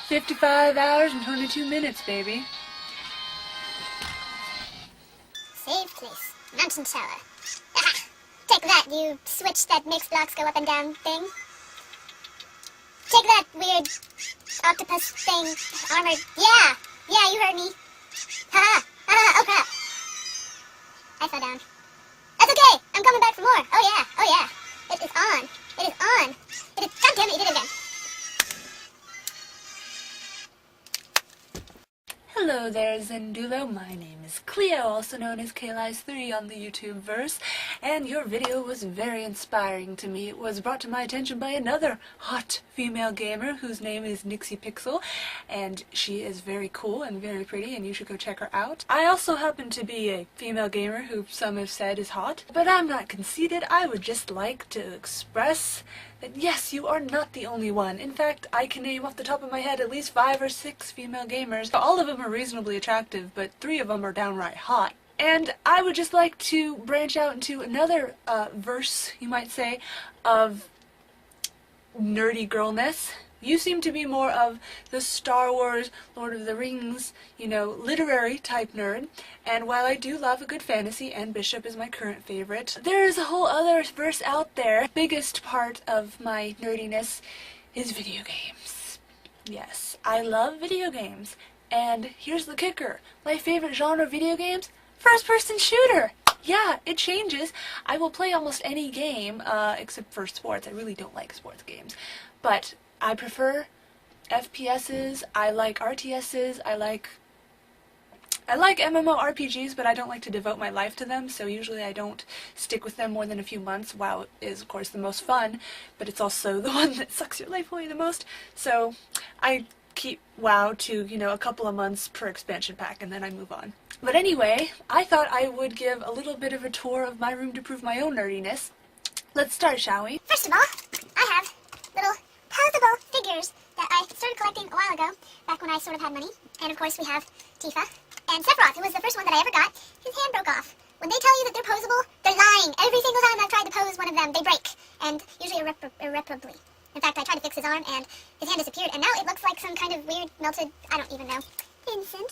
55 hours and 22 minutes, baby. Save, please. Mountain tower. Aha! Take that, you switch that makes blocks go up and down thing. Take that weird octopus thing, armored. Yeah, you heard me. Ha! Oh crap. I fell down. That's okay, I'm coming back for more. Oh yeah. It is on. It is on. It is, God damn it, you did it again. Hello there, Zendulo. My name is Cleo, also known as Kalize3 on the YouTube verse, and your video was very inspiring to me. It was brought to my attention by another hot female gamer whose name is Nixie Pixel, and she is very cool and very pretty, and you should go check her out. I also happen to be a female gamer who some have said is hot, but I'm not conceited. I would just like to express that yes, you are not the only one. In fact, I can name off the top of my head at least 5 or 6 female gamers. All of them are reasonably attractive, but 3 of them are downright hot. And I would just like to branch out into another verse, you might say, of nerdy girlness. You seem to be more of the Star Wars, Lord of the Rings, literary type nerd. And while I do love a good fantasy, and Bishop is my current favorite, there is a whole other verse out there. The biggest part of my nerdiness is video games. Yes, I love video games. And here's the kicker. My favorite genre of video games? First-person shooter! Yeah, it changes. I will play almost any game, except for sports. I really don't like sports games. But I prefer FPSs, I like RTSs, I like MMORPGs, but I don't like to devote my life to them, so usually I don't stick with them more than a few months. WoW is, of course, the most fun, but it's also the one that sucks your life away the most, so I keep WoW to, a couple of months per expansion pack, and then I move on. But anyway, I thought I would give a little bit of a tour of my room to prove my own nerdiness. Let's start, shall we? First of all, I have little posable figures that I started collecting a while ago, back when I sort of had money. And of course we have Tifa and Sephiroth. It was the first one that I ever got. His hand broke off. When they tell you that they're posable, they're lying. Every single time I've tried to pose one of them, they break. And usually irreparably. In fact, I tried to fix his arm and his hand disappeared, and now it looks like some kind of weird melted, I don't even know. Vincent.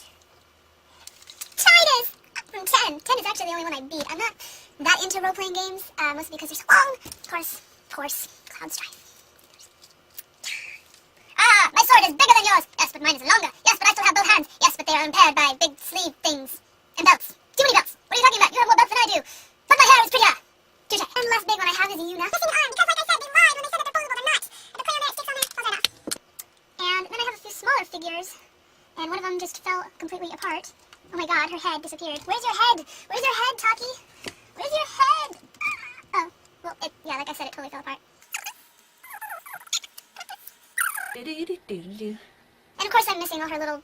China's from 10. 10 is actually the only one I beat. I'm not that into role-playing games, mostly because they're so long. Of course, Cloud Strife. Ah, my sword is bigger than yours. Yes, but mine is longer. Yes, but I still have both hands. Yes, but they are impaired by big sleeve things. And belts. Too many belts. What are you talking about? You have more belts than I do. But my hair is prettier. Touche. And the last big one I have is a Yuna. Missing arm, because like I said, they lied when they said that they're posable. They're not. And the player there sticks on there, falls right off. And then I have a few smaller figures. And one of them just fell completely apart. Oh my god, her head disappeared. Where's your head? Where's your head, Taki? Where's your head? Oh, well, yeah, like I said, it totally fell apart. And of course I'm missing all her little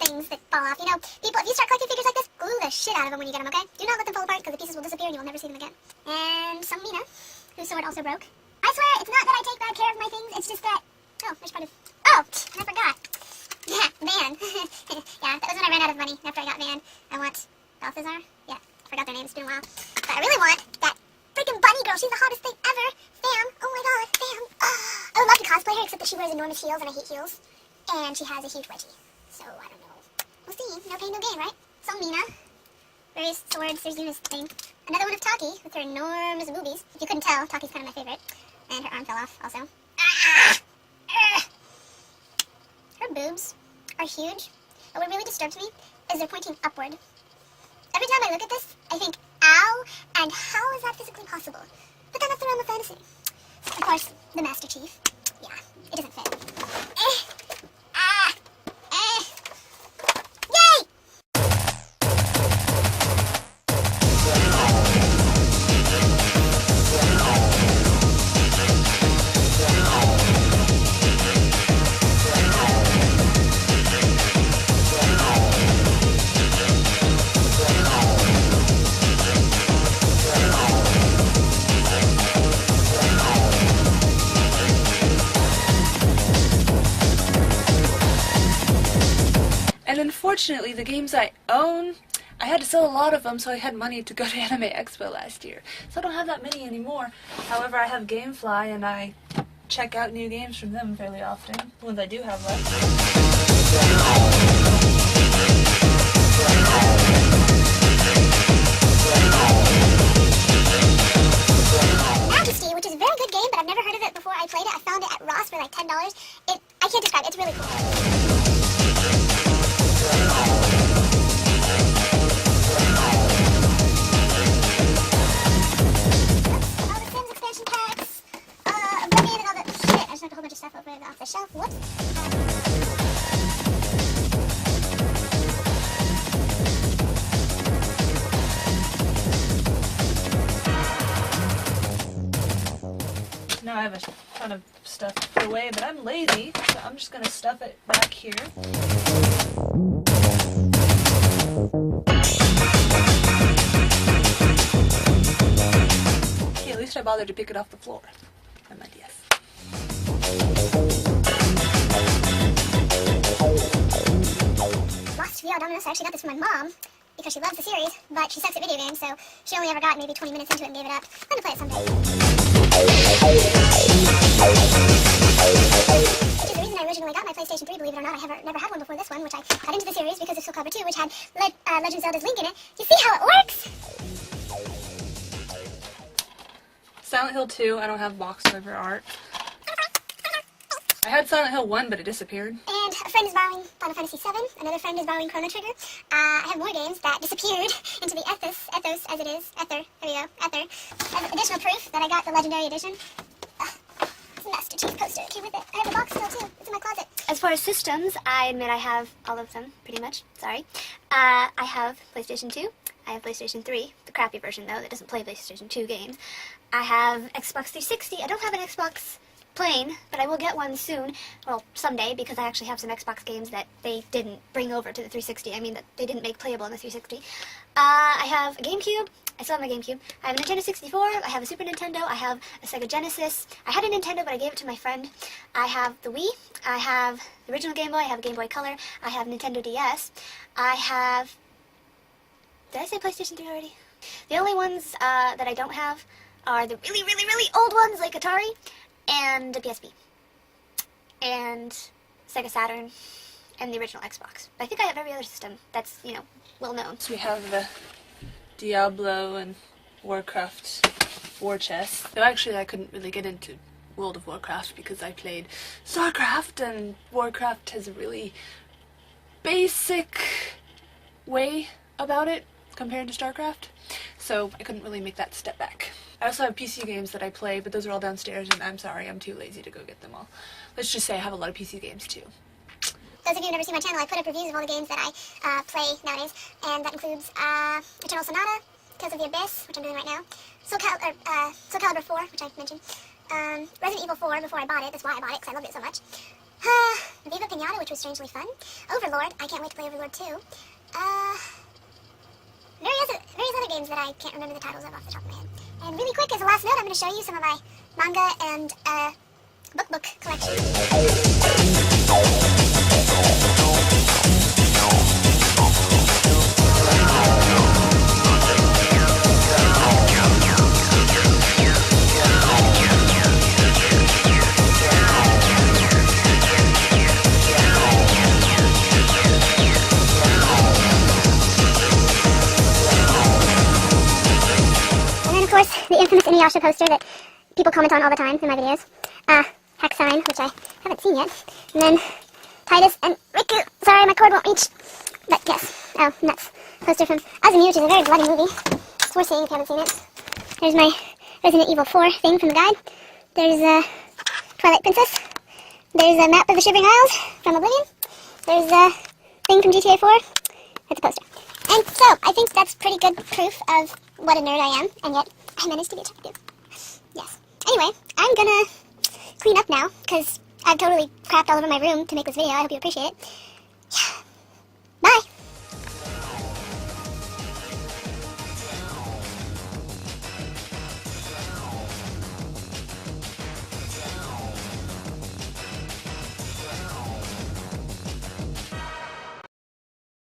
things that fall off. People, if you start collecting figures like this, glue the shit out of them when you get them, okay? Do not let them fall apart, because the pieces will disappear and you'll never see them again. And some Mina, whose sword also broke. I swear, it's not that I take bad care of my things, it's just that... Oh, there's part of... Oh, I forgot. Yeah, Van. Yeah, that was when I ran out of money after I got Van. I want Balthazar. Yeah, I forgot their names, it's been a while. But I really want that freaking bunny girl. She's the hottest thing ever. Fam. Oh my god, Fam. I would love to cosplay her, except that she wears enormous heels, and I hate heels. And she has a huge wedgie. So, I don't know. We'll see. No pain, no gain, right? So, Mina. Various swords. There's Yuna's thing. Another one of Taki, with her enormous boobies. If you couldn't tell, Taki's kind of my favorite. And her arm fell off, also. Her boobs are huge, but what really disturbs me is they're pointing upward. Every time I look at this, I think, ow, and how is that physically possible? But then that's the realm of fantasy. Of course, the Master Chief. Yeah, it doesn't fit. Yay! And unfortunately, the games I own, I had to sell a lot of them, so I had money to go to Anime Expo last year. So I don't have that many anymore. However, I have Gamefly, and I check out new games from them fairly often, the ones I do have left. Which is a very good game, but I've never heard of it before I played it. I found it at Ross for like $10. I can't describe it. It's really cool. All the Sims expansion packs, Rugged and all that shit. I just knocked a whole bunch of stuff over off the shelf. Whoops. Now I have a ton of stuff put away, but I'm lazy, so I'm just going to stuff it back here. Okay, at least I bothered to pick it off the floor. I might, yes. Lost VR Dominus. I actually got this from my mom because she loves the series, but she sucks at video games, so she only ever got maybe 20 minutes into it and gave it up. I'm going to play it someday. Which is the reason I originally got my PlayStation 3, believe it or not. I never had one before this one, which I got into the series because of Soul Calibur 2, which had Legend of Zelda's Link in it. You see how it works? Silent Hill 2, I don't have box cover art. I had Silent Hill 1, but it disappeared. And a friend is borrowing Final Fantasy 7. Another friend is borrowing Chrono Trigger. I have more games that disappeared into the ethos as it is. Ether. There we go. Ether. As additional proof that I got the Legendary Edition. It's a Master Chief poster. It came with it. I have the box still, too. It's in my closet. As far as systems, I admit I have all of them, pretty much. Sorry. I have PlayStation 2. I have PlayStation 3. The crappy version, though, that doesn't play PlayStation 2 games. I have Xbox 360. I don't have an Xbox plain, but I will get one soon, well, someday, because I actually have some Xbox games that they didn't bring over to the 360, I mean that they didn't make playable on the 360. I have a GameCube, I still have my GameCube, I have a Nintendo 64, I have a Super Nintendo, I have a Sega Genesis, I had a Nintendo but I gave it to my friend, I have the Wii, I have the original Game Boy, I have a Game Boy Color, I have Nintendo DS, I have, did I say PlayStation 3 already? The only ones that I don't have are the really, really, really old ones like Atari, and a PSP, and Sega Saturn, and the original Xbox. But I think I have every other system that's, you know, well known. So we have the Diablo and Warcraft war chest. Though actually I couldn't really get into World of Warcraft because I played StarCraft, and Warcraft has a really basic way about it compared to StarCraft. So I couldn't really make that step back. I also have PC games that I play, but those are all downstairs, and I'm sorry, I'm too lazy to go get them all. Let's just say I have a lot of PC games, too. Those of you who never see my channel, I put up reviews of all the games that I play nowadays, and that includes Eternal Sonata, Tales of the Abyss, which I'm doing right now, Soul Calibur 4, which I mentioned, Resident Evil 4 before I bought it, that's why I bought it, because I loved it so much, Viva Pinata, which was strangely fun, Overlord, I can't wait to play Overlord 2, various other games that I can't remember the titles of off the top of my head. And really quick, as a last note, I'm going to show you some of my manga and book collection. The infamous Inuyasha poster that people comment on all the time in my videos. Hack Sign, which I haven't seen yet. And then Titus and Riku. Sorry, my cord won't reach. But yes. Oh, nuts. Poster from Azumi, which is a very bloody movie. It's worth seeing if you haven't seen it. There's my Resident Evil 4 thing from the guide. There's Twilight Princess. There's a map of the Shivering Isles from Oblivion. There's a thing from GTA 4. That's a poster. And so, I think that's pretty good proof of what a nerd I am, and yet I managed to be attractive. Yes. Anyway, I'm gonna clean up now, because I've totally crapped all over my room to make this video. I hope you appreciate it. Yeah. Bye!